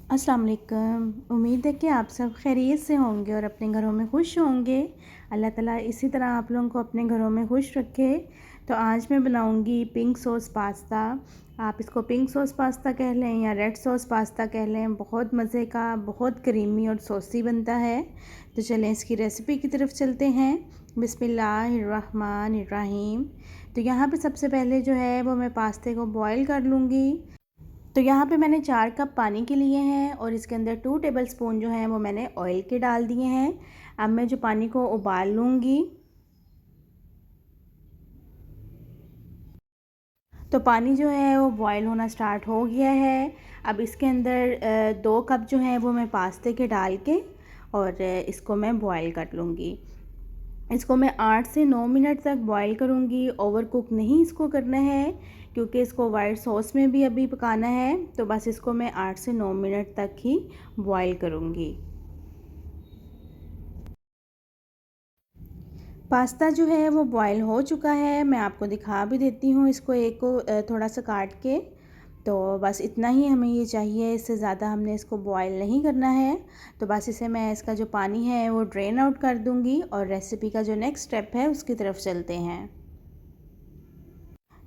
अस्सलाम वालेकुम। उम्मीद है कि आप सब खैरियत से होंगे और अपने घरों में खुश होंगे। अल्लाह ताला इसी तरह आप लोगों को अपने घरों में खुश रखे। तो आज मैं बनाऊंगी पिंक सॉस पास्ता। आप इसको पिंक सॉस पास्ता कह लें या रेड सॉस पास्ता कह लें। बहुत मज़े का, बहुत क्रीमी और सॉसी बनता है। तो चलें इसकी रेसिपी की तरफ चलते हैं। बिस्मिल्लाहिर्रहमानिर्रहीम। तो यहाँ पे सबसे पहले जो है वो मैं पास्ते को बॉईल कर लूँगी। तो यहाँ पे मैंने 4 कप पानी के लिए हैं और इसके अंदर 2 टेबलस्पून जो हैं वो मैंने ऑयल के डाल दिए हैं। अब मैं जो पानी को उबाल लूँगी। तो पानी जो है वो बॉयल होना स्टार्ट हो गया है। अब इसके अंदर 2 कप जो हैं वो मैं पास्ते के डाल के और इसको मैं बॉयल कर लूँगी। इसको मैं 8 से 9 मिनट तक बॉईल करूँगी। ओवर कुक नहीं इसको करना है क्योंकि इसको वाइट सॉस में भी अभी पकाना है। तो बस इसको मैं 8 से 9 मिनट तक ही बॉईल करूँगी। पास्ता जो है वो बॉईल हो चुका है। मैं आपको दिखा भी देती हूँ इसको एक को थोड़ा सा काट के। तो बस इतना ही हमें ये चाहिए, इससे ज़्यादा हमने इसको बॉईल नहीं करना है। तो बस इसे मैं इसका जो पानी है वो ड्रेन आउट कर दूँगी और रेसिपी का जो नेक्स्ट स्टेप है उसकी तरफ चलते हैं।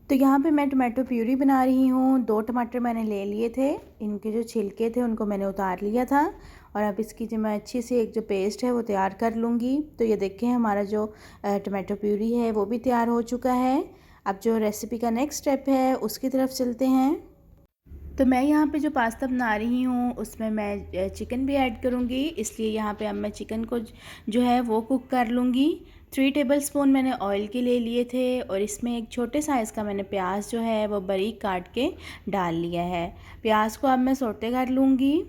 तो यहाँ पे मैं टमाटो प्यूरी बना रही हूँ। 2 टमाटर मैंने ले लिए थे, इनके जो छिलके थे उनको मैंने उतार लिया था और अब इसकी जो मैं अच्छी सी एक जो पेस्ट है वो तैयार कर लूँगी। तो ये देखें हमारा जो टमाटो प्यूरी है वो भी तैयार हो चुका है। अब जो रेसिपी का नेक्स्ट स्टेप है उसकी तरफ चलते हैं। तो मैं यहाँ पे जो पास्ता बना रही हूँ उसमें मैं चिकन भी ऐड करूँगी, इसलिए यहाँ पे अब मैं चिकन को जो है वो कुक कर लूँगी। 3 टेबलस्पून मैंने ऑयल के ले लिए थे और इसमें एक छोटे साइज़ का मैंने प्याज जो है वो बारीक काट के डाल लिया है। प्याज को अब मैं सौटे कर लूँगी।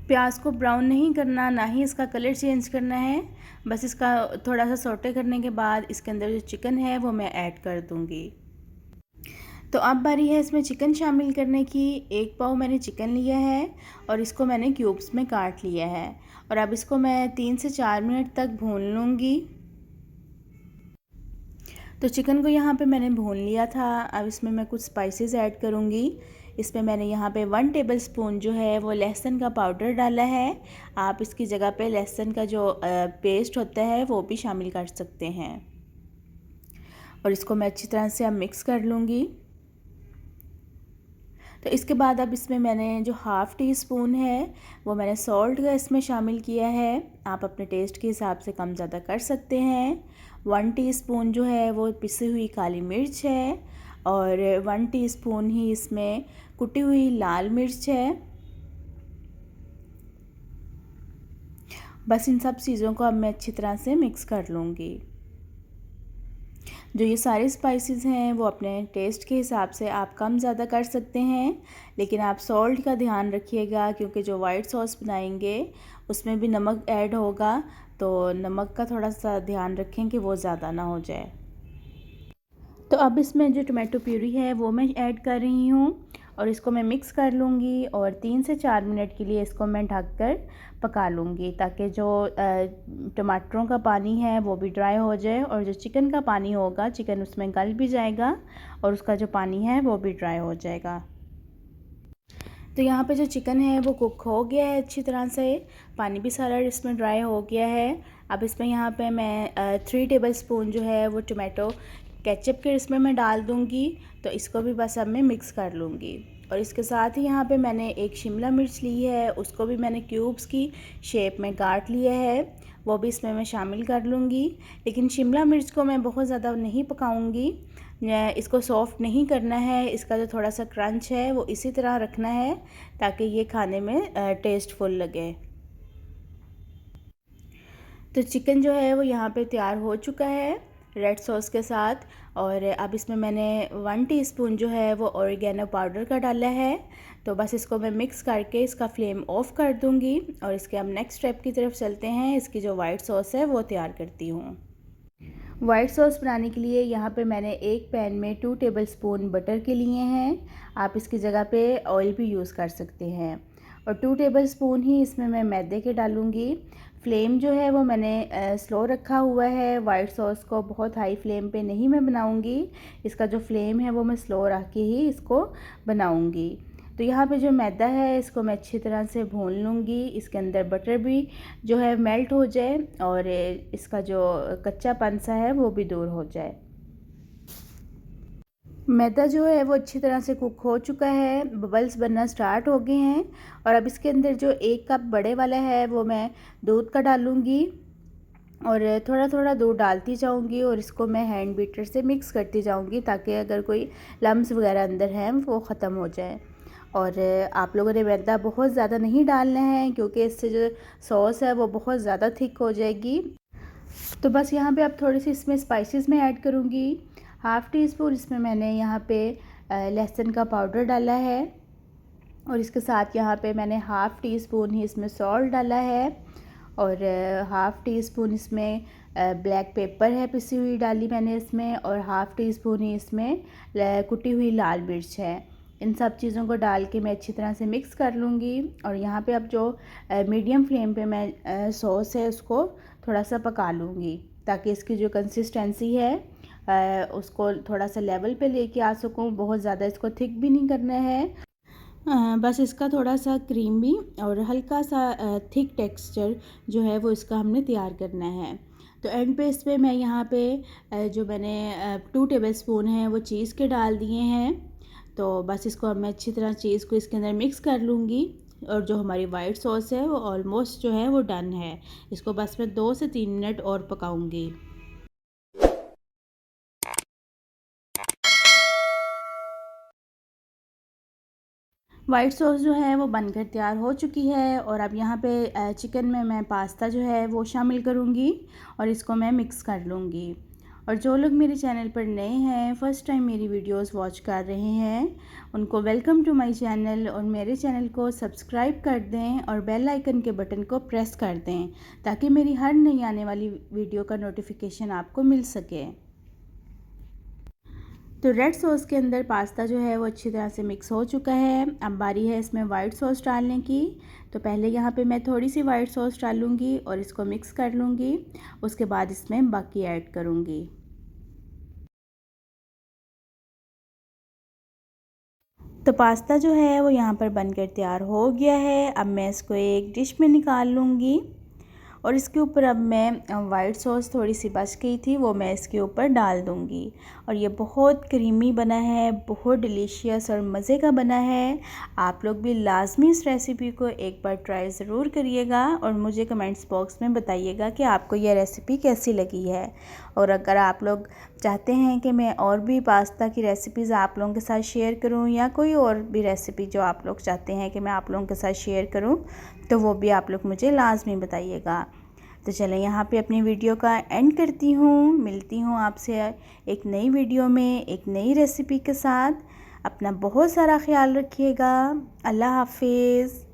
प्याज को ब्राउन नहीं करना, ना ही इसका कलर चेंज करना है। बस इसका थोड़ा सा सौटे करने के बाद इसके अंदर जो चिकन है वो मैं ऐड कर दूँगी। तो अब बारी है इसमें चिकन शामिल करने की। 1 पाव मैंने चिकन लिया है और इसको मैंने क्यूब्स में काट लिया है और अब इसको मैं 3 से 4 मिनट तक भून लूँगी। तो चिकन को यहाँ पे मैंने भून लिया था। अब इसमें मैं कुछ स्पाइसेस ऐड करूँगी। इसमें मैंने यहाँ पे 1 टेबलस्पून जो है वो लहसुन का पाउडर डाला है। आप इसकी जगह पे लहसुन का जो पेस्ट होता है वो भी शामिल कर सकते हैं और इसको मैं अच्छी तरह से अब मिक्स कर लूँगी। तो इसके बाद अब इसमें मैंने जो हाफ़ टी स्पून है वो मैंने सॉल्ट का इसमें शामिल किया है। आप अपने टेस्ट के हिसाब से कम ज़्यादा कर सकते हैं। 1 टीस्पून जो है वो पिसी हुई काली मिर्च है और 1 टीस्पून ही इसमें कुटी हुई लाल मिर्च है। बस इन सब चीज़ों को अब मैं अच्छी तरह से मिक्स कर लूँगी। जो ये सारे स्पाइसेस हैं वो अपने टेस्ट के हिसाब से आप कम ज़्यादा कर सकते हैं, लेकिन आप सॉल्ट का ध्यान रखिएगा क्योंकि जो वाइट सॉस बनाएंगे उसमें भी नमक ऐड होगा। तो नमक का थोड़ा सा ध्यान रखें कि वो ज़्यादा ना हो जाए। तो अब इसमें जो टमाटो प्यूरी है वो मैं ऐड कर रही हूँ और इसको मैं मिक्स कर लूँगी और 3 से 4 मिनट के लिए इसको मैं ढककर पका लूँगी ताकि जो टमाटरों का पानी है वो भी ड्राई हो जाए और जो चिकन का पानी होगा चिकन उसमें गल भी जाएगा और उसका जो पानी है वो भी ड्राई हो जाएगा। तो यहाँ पे जो चिकन है वो कुक हो गया है अच्छी तरह से, पानी भी सारा इसमें ड्राई हो गया है। अब इसमें यहाँ पे मैं 3 टेबलस्पून जो है वो टमाटो केचप के इसमें मैं डाल दूँगी। तो इसको भी बस अब मैं मिक्स कर लूँगी और इसके साथ ही यहाँ पे मैंने एक शिमला मिर्च ली है, उसको भी मैंने क्यूब्स की शेप में काट लिया है, वो भी इसमें मैं शामिल कर लूँगी। लेकिन शिमला मिर्च को मैं बहुत ज़्यादा नहीं पकाऊँगी, इसको सॉफ्ट नहीं करना है। इसका जो थोड़ा सा क्रंच है वो इसी तरह रखना है ताकि ये खाने में टेस्टफुल लगे। तो चिकन जो है वो यहाँ पे तैयार हो चुका है रेड सॉस के साथ और अब इसमें मैंने 1 टीस्पून जो है वो ऑरिगेनो पाउडर का डाला है। तो बस इसको मैं मिक्स करके इसका फ्लेम ऑफ कर दूँगी और इसके अब नेक्स्ट स्टेप की तरफ चलते हैं। इसकी जो वाइट सॉस है वो तैयार करती हूँ। वाइट सॉस बनाने के लिए यहाँ पे मैंने एक पैन में 2 टेबलस्पून बटर के लिए हैं। आप इसकी जगह पे ऑयल भी यूज़ कर सकते हैं और 2 टेबलस्पून ही इसमें मैं मैदे के डालूँगी। फ्लेम जो है वो मैंने स्लो रखा हुआ है। वाइट सॉस को बहुत हाई फ्लेम पे नहीं मैं बनाऊँगी, इसका जो फ्लेम है वो मैं स्लो रख के ही इसको बनाऊँगी। तो तो यहाँ पे जो मैदा है इसको मैं अच्छी तरह से भून लूँगी, इसके अंदर बटर भी जो है मेल्ट हो जाए और इसका जो कच्चापन सा है वो भी दूर हो जाए। मैदा जो है वो अच्छी तरह से कुक हो चुका है, बबल्स बनना स्टार्ट हो गए हैं और अब इसके अंदर जो 1 कप बड़े वाला है वो मैं दूध का डालूँगी और थोड़ा थोड़ा दूध डालती जाऊंगी और इसको मैं हैंड बीटर से मिक्स करती जाऊंगी ताकि अगर कोई लम्स वगैरह अंदर हैं वो ख़त्म हो जाए। और आप लोगों ने मैदा बहुत ज़्यादा नहीं डालना है क्योंकि इससे जो सॉस है वो बहुत ज़्यादा थिक हो जाएगी। तो बस यहाँ पे अब थोड़ी सी इसमें स्पाइसेस मैं ऐड करूँगी। हाफ़ टी स्पून इसमें मैंने यहाँ पे लहसुन का पाउडर डाला है और इसके साथ यहाँ पे मैंने हाफ़ टी स्पून ही इसमें सॉल्ट डाला है और हाफ़ टी स्पून इसमें ब्लैक पेपर है पिसी हुई डाली मैंने इसमें और हाफ़ टी स्पून ही इसमें कुटी हुई लाल मिर्च है। इन सब चीज़ों को डाल के मैं अच्छी तरह से मिक्स कर लूँगी और यहाँ पे अब जो मीडियम फ्लेम पे मैं सॉस है उसको थोड़ा सा पका लूँगी ताकि इसकी जो कंसिस्टेंसी है उसको थोड़ा सा लेवल पे लेके आ सकूँ। बहुत ज़्यादा इसको थिक भी नहीं करना है, बस इसका थोड़ा सा क्रीमी और हल्का सा थिक टेक्सचर जो है वो इसका हमने तैयार करना है। तो एंड पे इस पे मैं यहाँ पे जो मैंने 2 टेबलस्पून हैं वो चीज़ के डाल दिए हैं। तो बस इसको अब मैं अच्छी तरह चीज़ को इसके अंदर मिक्स कर लूँगी और जो हमारी वाइट सॉस है वो ऑलमोस्ट जो है वो डन है। इसको बस मैं 2 से 3 मिनट और पकाऊँगी। वाइट सॉस जो है वो बनकर तैयार हो चुकी है और अब यहाँ पे चिकन में मैं पास्ता जो है वो शामिल करूँगी और इसको मैं मिक्स कर लूँगी। और जो लोग मेरे चैनल पर नए हैं, फ़र्स्ट टाइम मेरी वीडियोस वॉच कर रहे हैं, उनको वेलकम टू माय चैनल और मेरे चैनल को सब्सक्राइब कर दें और बेल आइकन के बटन को प्रेस कर दें ताकि मेरी हर नई आने वाली वीडियो का नोटिफिकेशन आपको मिल सके। तो रेड सॉस के अंदर पास्ता जो है वो अच्छी तरह से मिक्स हो चुका है। अब बारी है इसमें वाइट सॉस डालने की। तो पहले यहाँ पे मैं थोड़ी सी वाइट सॉस डालूँगी और इसको मिक्स कर लूँगी, उसके बाद इसमें बाकी ऐड करूँगी। तो पास्ता जो है वो यहाँ पर बनकर तैयार हो गया है। अब मैं इसको एक डिश में निकाल लूँगी और इसके ऊपर अब मैं वाइट सॉस थोड़ी सी बच गई थी वो मैं इसके ऊपर डाल दूँगी और ये बहुत क्रीमी बना है, बहुत डिलीशियस और मज़े का बना है। आप लोग भी लाजमी इस रेसिपी को एक बार ट्राई ज़रूर करिएगा और मुझे कमेंट्स बॉक्स में बताइएगा कि आपको यह रेसिपी कैसी लगी है। और अगर आप लोग चाहते हैं कि मैं और भी पास्ता की रेसिपीज़ आप लोगों के साथ शेयर करूं या कोई और भी रेसिपी जो आप लोग चाहते हैं कि मैं आप लोगों के साथ शेयर करूं तो वो भी आप लोग मुझे लाजमी बताइएगा। तो चलें यहाँ पे अपनी वीडियो का एंड करती हूँ, मिलती हूँ आपसे एक नई वीडियो में एक नई रेसिपी के साथ। अपना बहुत सारा ख्याल रखिएगा। अल्लाह हाफिज़।